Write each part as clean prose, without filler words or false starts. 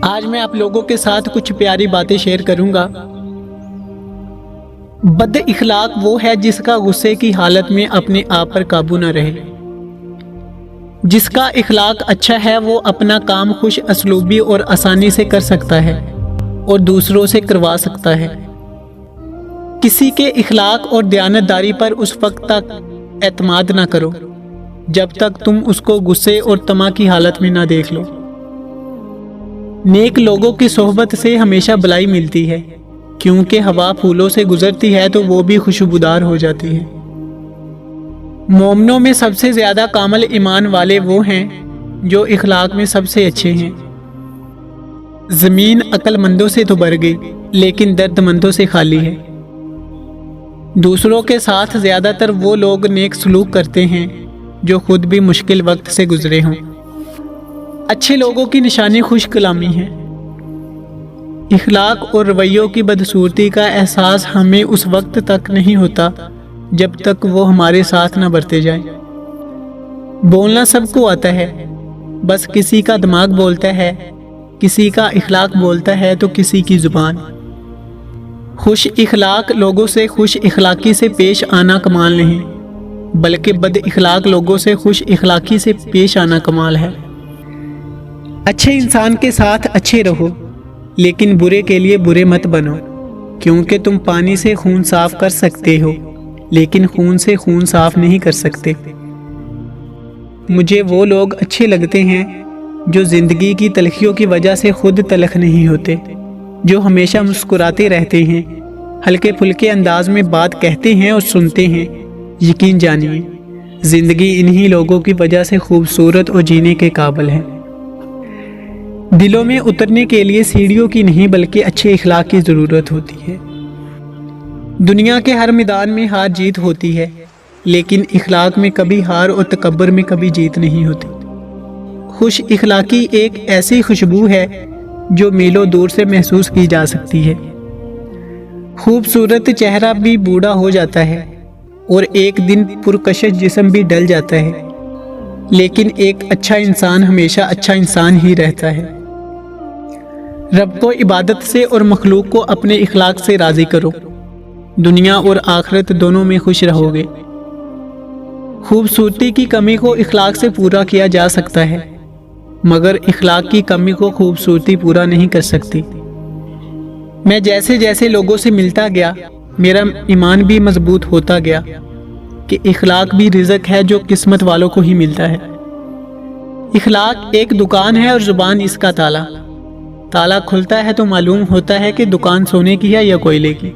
آج میں آپ لوگوں کے ساتھ کچھ پیاری باتیں شیئر کروں گا۔ بد اخلاق وہ ہے جس کا غصے کی حالت میں اپنے آپ پر قابو نہ رہے۔ جس کا اخلاق اچھا ہے وہ اپنا کام خوش اسلوبی اور آسانی سے کر سکتا ہے اور دوسروں سے کروا سکتا ہے۔ کسی کے اخلاق اور دیانتداری پر اس وقت تک اعتماد نہ کرو جب تک تم اس کو غصے اور طمع کی حالت میں نہ دیکھ لو۔ نیک لوگوں کی صحبت سے ہمیشہ بھلائی ملتی ہے، کیونکہ ہوا پھولوں سے گزرتی ہے تو وہ بھی خوشبودار ہو جاتی ہے۔ مومنوں میں سب سے زیادہ کامل ایمان والے وہ ہیں جو اخلاق میں سب سے اچھے ہیں۔ زمین عقل مندوں سے تو بھر گئی لیکن درد مندوں سے خالی ہے۔ دوسروں کے ساتھ زیادہ تر وہ لوگ نیک سلوک کرتے ہیں جو خود بھی مشکل وقت سے گزرے ہوں۔ اچھے لوگوں کی نشانی خوش کلامی ہے۔ اخلاق اور رویوں کی بدصورتی کا احساس ہمیں اس وقت تک نہیں ہوتا جب تک وہ ہمارے ساتھ نہ برتے جائیں۔ بولنا سب کو آتا ہے، بس کسی کا دماغ بولتا ہے، کسی کا اخلاق بولتا ہے تو کسی کی زبان۔ خوش اخلاق لوگوں سے خوش اخلاقی سے پیش آنا کمال نہیں، بلکہ بد اخلاق لوگوں سے خوش اخلاقی سے پیش آنا کمال ہے۔ اچھے انسان کے ساتھ اچھے رہو، لیکن برے کے لیے برے مت بنو، کیونکہ تم پانی سے خون صاف کر سکتے ہو لیکن خون سے خون صاف نہیں کر سکتے۔ مجھے وہ لوگ اچھے لگتے ہیں جو زندگی کی تلخیوں کی وجہ سے خود تلخ نہیں ہوتے، جو ہمیشہ مسکراتے رہتے ہیں، ہلکے پھلکے انداز میں بات کہتے ہیں اور سنتے ہیں۔ یقین جانیے زندگی انہی لوگوں کی وجہ سے خوبصورت اور جینے کے قابل ہے۔ دلوں میں اترنے کے لیے سیڑھیوں کی نہیں بلکہ اچھے اخلاق کی ضرورت ہوتی ہے۔ دنیا کے ہر میدان میں ہار جیت ہوتی ہے، لیکن اخلاق میں کبھی ہار اور تکبر میں کبھی جیت نہیں ہوتی۔ خوش اخلاقی ایک ایسی خوشبو ہے جو میلوں دور سے محسوس کی جا سکتی ہے۔ خوبصورت چہرہ بھی بوڑھا ہو جاتا ہے اور ایک دن پرکشش جسم بھی ڈل جاتا ہے، لیکن ایک اچھا انسان ہمیشہ اچھا انسان ہی رہتا ہے۔ رب کو عبادت سے اور مخلوق کو اپنے اخلاق سے راضی کرو، دنیا اور آخرت دونوں میں خوش رہو گے۔ خوبصورتی کی کمی کو اخلاق سے پورا کیا جا سکتا ہے، مگر اخلاق کی کمی کو خوبصورتی پورا نہیں کر سکتی۔ میں جیسے جیسے لوگوں سے ملتا گیا میرا ایمان بھی مضبوط ہوتا گیا کہ اخلاق بھی رزق ہے جو قسمت والوں کو ہی ملتا ہے۔ اخلاق ایک دکان ہے اور زبان اس کا تالا۔ تالا کھلتا ہے تو معلوم ہوتا ہے کہ دکان سونے کی ہے یا کوئلے کی۔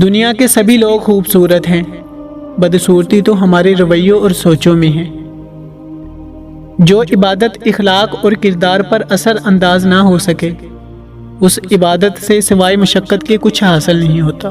دنیا کے سبھی لوگ خوبصورت ہیں، بدصورتی تو ہمارے رویوں اور سوچوں میں ہے۔ جو عبادت اخلاق اور کردار پر اثر انداز نہ ہو سکے، اس عبادت سے سوائے مشقت کے کچھ حاصل نہیں ہوتا۔